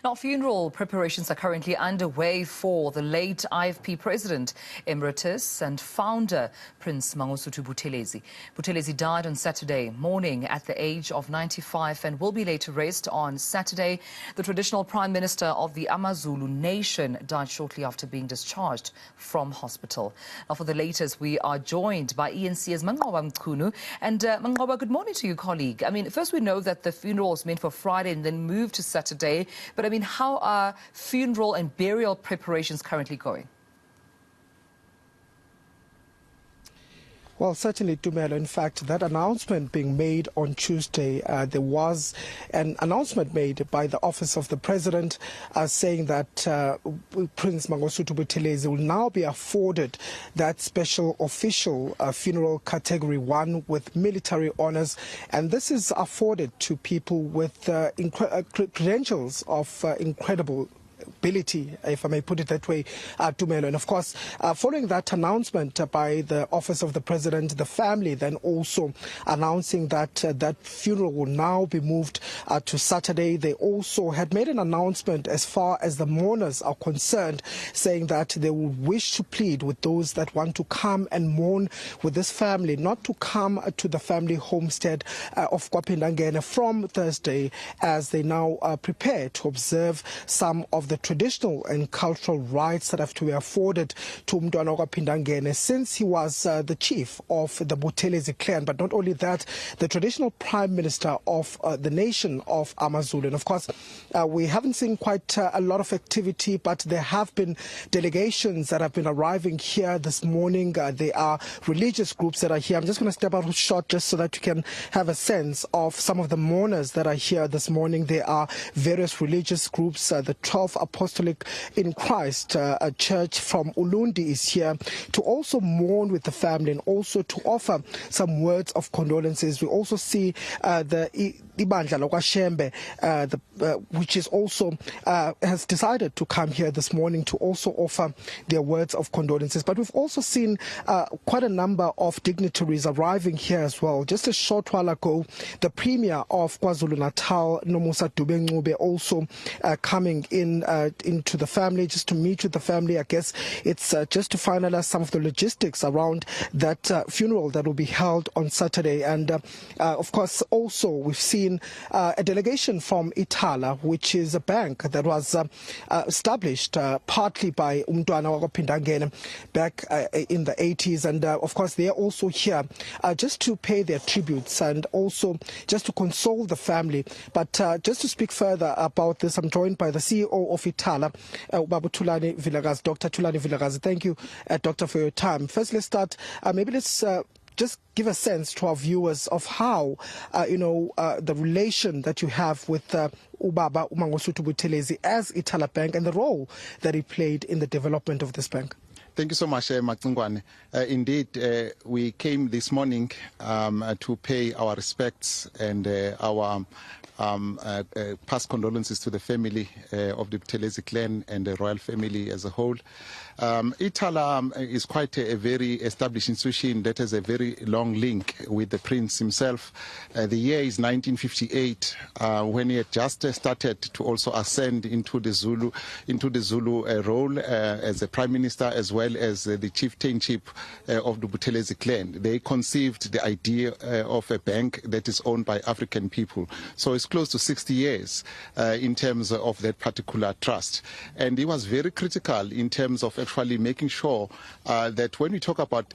Now, funeral preparations are currently underway for the late IFP President Emeritus and founder Prince Mangosuthu Buthelezi. Buthelezi died on Saturday morning at the age of 95 and will be laid to rest on Saturday. The traditional Prime Minister of the AmaZulu nation died shortly after being discharged from hospital. Now, for the latest, we are joined by eNCA's Manqoba Mchunu. And Manqoba, good morning to you, colleague. I mean, first we know that the funeral was meant for Friday and then moved to Saturday. But I mean, how are funeral and burial preparations currently going? Well, certainly, Tumelo. In fact, that announcement being made on Tuesday, there was an announcement made by the Office of the President saying that Prince Mangosuthu Buthelezi will now be afforded that special official funeral category 1 with military honors. And this is afforded to people with credentials of incredible ability, if I may put it that way, Tumelo. And of course, following that announcement by the Office of the President, the family then also announcing that that funeral will now be moved to Saturday. They also had made an announcement as far as the mourners are concerned, saying that they will wish to plead with those that want to come and mourn with this family, not to come to the family homestead of Kwapindangene from Thursday, as they now prepare to observe some of the traditional and cultural rights that have to be afforded to Umntwana Kwapindangene since he was the chief of the Buthelezi clan. But not only that, the traditional prime minister of the nation of AmaZulu. And of course, we haven't seen quite a lot of activity, but there have been delegations that have been arriving here this morning. There are religious groups that are here. I'm just going to step out short just so that you can have a sense of some of the mourners that are here this morning. There are various religious groups. The 12th Apostolic in Christ Church from Ulundi is here to also mourn with the family and also to offer some words of condolences. We also see the Ibandla Lokwashembe, which is also has decided to come here this morning to also offer their words of condolences. But we've also seen quite a number of dignitaries arriving here as well. Just a short while ago, the Premier of KwaZulu-Natal, Nomusa Dube-Ncube, also coming into the family just to meet with the family. I guess it's just to finalize some of the logistics around that funeral that will be held on Saturday. And of course, also we've seen a delegation from Itala, which is a bank that was established partly by Umntwana Kwapindangene back in the 80s. And of course, they are also here just to pay their tributes and also just to console the family. But just to speak further about this, I'm joined by the CEO of Itala, Dr. Thulani Vilakazi. Thank you, Doctor, for your time. First, let's start. Maybe let's just give a sense to our viewers of how, the relation that you have with Ubaba Mangosuthu Buthelezi as Itala Bank and the role that he played in the development of this bank. Thank you so much, Macingwane. Indeed, we came this morning to pay our respects and our past condolences to the family of the Buthelezi clan and the royal family as a whole. Itala is quite a very established institution that has a very long link with the prince himself. The year is 1958, when he had just started to also ascend into the Zulu role as a prime minister as well as the chieftainship of the Buthelezi clan. They conceived the idea of a bank that is owned by African people. So it's close to 60 years in terms of that particular trust. And he was very critical in terms of actually making sure that when we talk about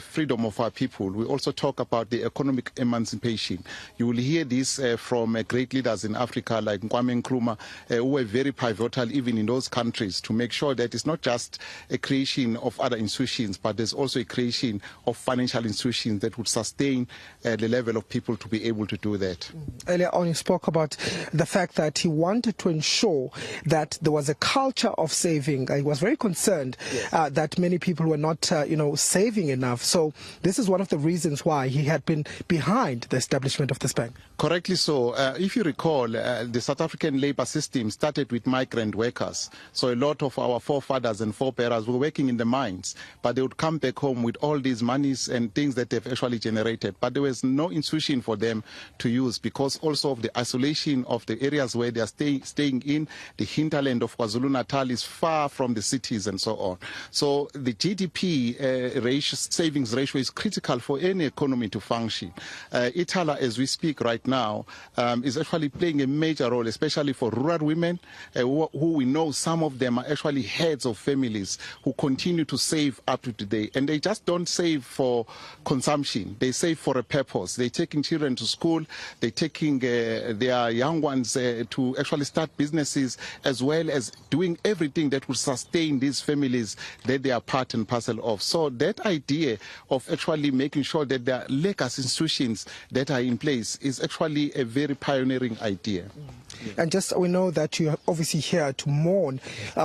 freedom of our people, we also talk about the economic emancipation. You will hear this from great leaders in Africa like Kwame Nkrumah, who were very pivotal even in those countries to make sure that it's not just a creation of other institutions, but there's also a creation of financial institutions that would sustain the level of people to be able to do that. Earlier on, you spoke about the fact that he wanted to ensure that there was a culture of saving. He was very concerned that many people were not, saving enough. So this is one of the reasons why he had been behind the establishment of this bank. Correctly so. If you recall, the South African labor system started with migrant workers. So a lot of our forefathers and forebearers were working in the mines, but they would come back home with all these monies and things that they've actually generated. But there was no institution for them to use because also of the isolation of the areas where they are staying in. The hinterland of KwaZulu-Natal is far from the cities and so on. So the GDP savings ratio is critical for any economy to function. Ithala, as we speak right now, is actually playing a major role, especially for rural women, who we know some of them are actually heads of families who continue to save up to today. And they just don't save for consumption. They save for a purpose. They're taking children to school. They're taking their young ones to actually start businesses, as well as doing everything that will sustain these families that they are part and parcel of. So that idea of actually making sure that there are legacy institutions that are in place is actually a very pioneering idea. And just, we know that you're obviously here to mourn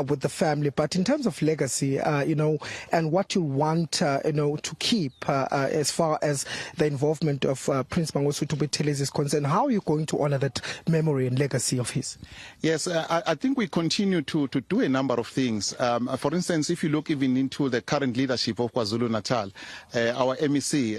with the family, but in terms of legacy, and what you want, to keep as far as the involvement of Prince Mangosuthu Buthelezi is concerned, how are you going to honor that memory and legacy of his? Yes, I think we continue to do a number of things. For instance, if you look even into the current leadership of KwaZulu-Natal, our MEC,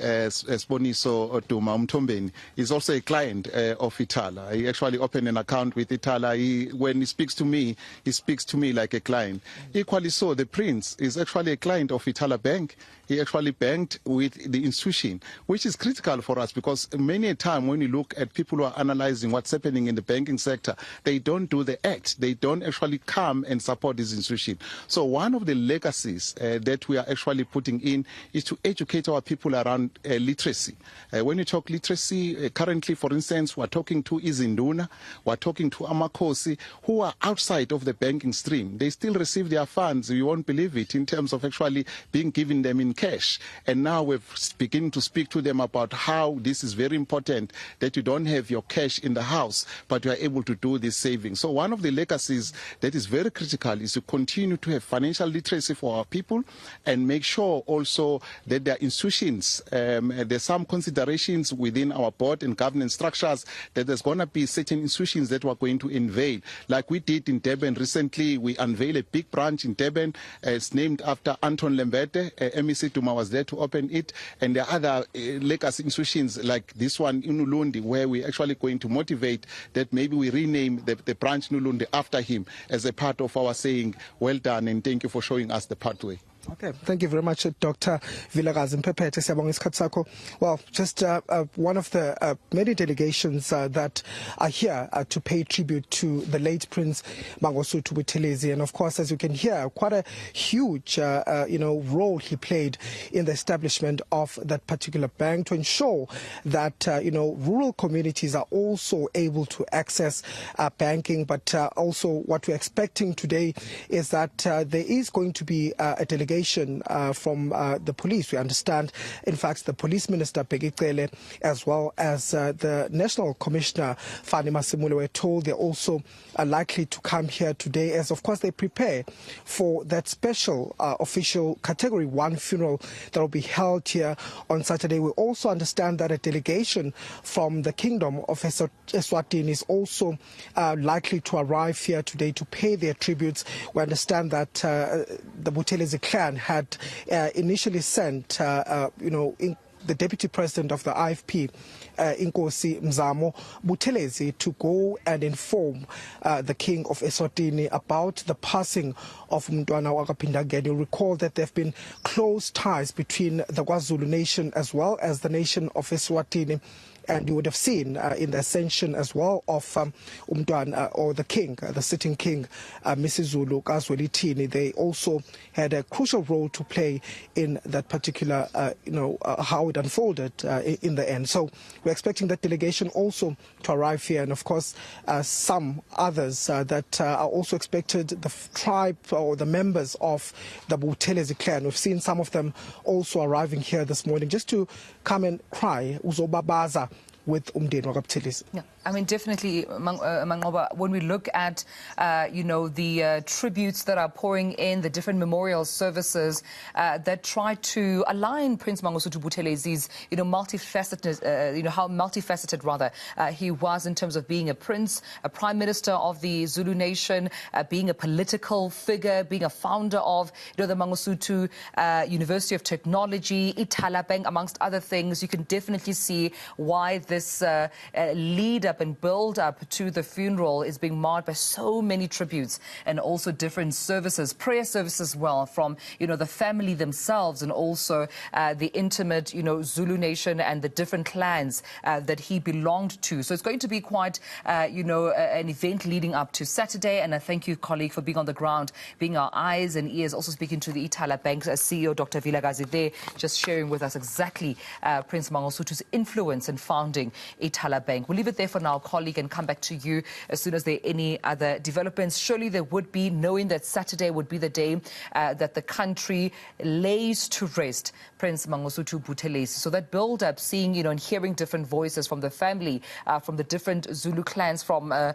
Sponiso Duma Mtombeni, is also a client of Ithala. He actually opened an account with Ithala. When he speaks to me like a client. Equally so, the Prince is actually a client of Ithala Bank. He actually banked with the institution, which is critical for us, because many a time when you look at people who are analyzing what's happening in the banking sector, they don't do the act. They don't actually come and support this institution. So one of the legacies that we are actually putting in is to educate our people around literacy. When you talk literacy, currently, for instance, we're talking to Izinduna, we're talking to Amakosi, who are outside of the banking stream. They still receive their funds, you won't believe it, in terms of actually being given them in cash. And now we're beginning to speak to them about how this is very important, that you don't have your cash in the house, but you are able to do this saving. So one of the legacies that is very critical is to continue to have financial literacy for our people, and make sure also that there are institutions, there's some considerations within our board and governance structures, that there's going to be certain institutions that we're going to unveil. Like we did in Durban recently, we unveiled a big branch in Durban. It's named after Anton Lembede. MEC Duma was there to open it. And there are other legacy institutions like this one in Ulundi, where we're actually going to motivate that maybe we rename the branch in Ulundi after him, as a part of our saying, well done and thank you for showing us the pathway. Okay, thank you very much, Dr. Vilakazi Mpepete. Siyabonga isikhathi sakho. Well, just one of the many delegations that are here to pay tribute to the late Prince Mangosuthu Buthelezi, and of course, as you can hear, quite a huge, role he played in the establishment of that particular bank to ensure that rural communities are also able to access banking. But also, what we're expecting today is that there is going to be a delegation from the police. We understand, in fact, the Police Minister Pegicele, as well as the National Commissioner Fani Masimule, were told they're also likely to come here today, as of course they prepare for that special official Category 1 funeral that will be held here on Saturday. We also understand that a delegation from the Kingdom of Eswatini is also likely to arrive here today to pay their tributes. We understand that the Buthelezi clan had initially sent, the Deputy President of the IFP, Inkosi Mzamo Buthelezi, to go and inform the King of Eswatini about the passing of Mntwana Wakapindangeni. You recall that there have been close ties between the KwaZulu nation as well as the nation of Eswatini. And you would have seen in the ascension as well of Umntwana, or the king, the sitting king, Misizulu Kazwelithini. They also had a crucial role to play in that particular, how it unfolded in the end. So we're expecting that delegation also to arrive here, and of course some others that are also expected, the tribe or the members of the Buthelezi clan. We've seen some of them also arriving here this morning just to come and cry uzobabaza with Umndeni Wakabuthelezi. Yeah, I mean, definitely, Manqoba, when we look at, the tributes that are pouring in, the different memorial services that try to align Prince Mangosuthu Buthelezi's, multifaceted, how multifaceted, rather, he was in terms of being a prince, a prime minister of the Zulu nation, being a political figure, being a founder of, the Mangosuthu University of Technology, Ithala Bank, amongst other things. You can definitely see why this leader up and build up to the funeral is being marred by so many tributes and also different services, prayer services as well, from, the family themselves and also the intimate, Zulu nation and the different clans that he belonged to. So it's going to be quite, an event leading up to Saturday. And I thank you, colleague, for being on the ground, being our eyes and ears, also speaking to the Ithala Bank's CEO, Dr. Vilakazi there, just sharing with us exactly Prince Mangosuthu's influence in founding Ithala Bank. We'll leave it there for now, colleague, and come back to you as soon as there are any other developments. Surely there would be, knowing that Saturday would be the day that the country lays to rest Prince Mangosuthu Buthelezi. So that build-up, seeing, and hearing different voices from the family, from the different Zulu clans, from, the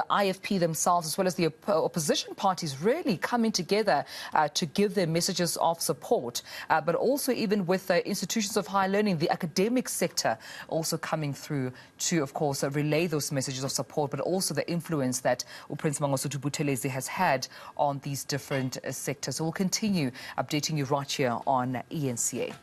IFP themselves, as well as the opposition parties really coming together to give their messages of support, but also even with the institutions of higher learning, the academic sector also coming through to, of course, relay those messages of support, but also the influence that Prince Mangosuthu Buthelezi has had on these different sectors. So we'll continue updating you right here on eNCA.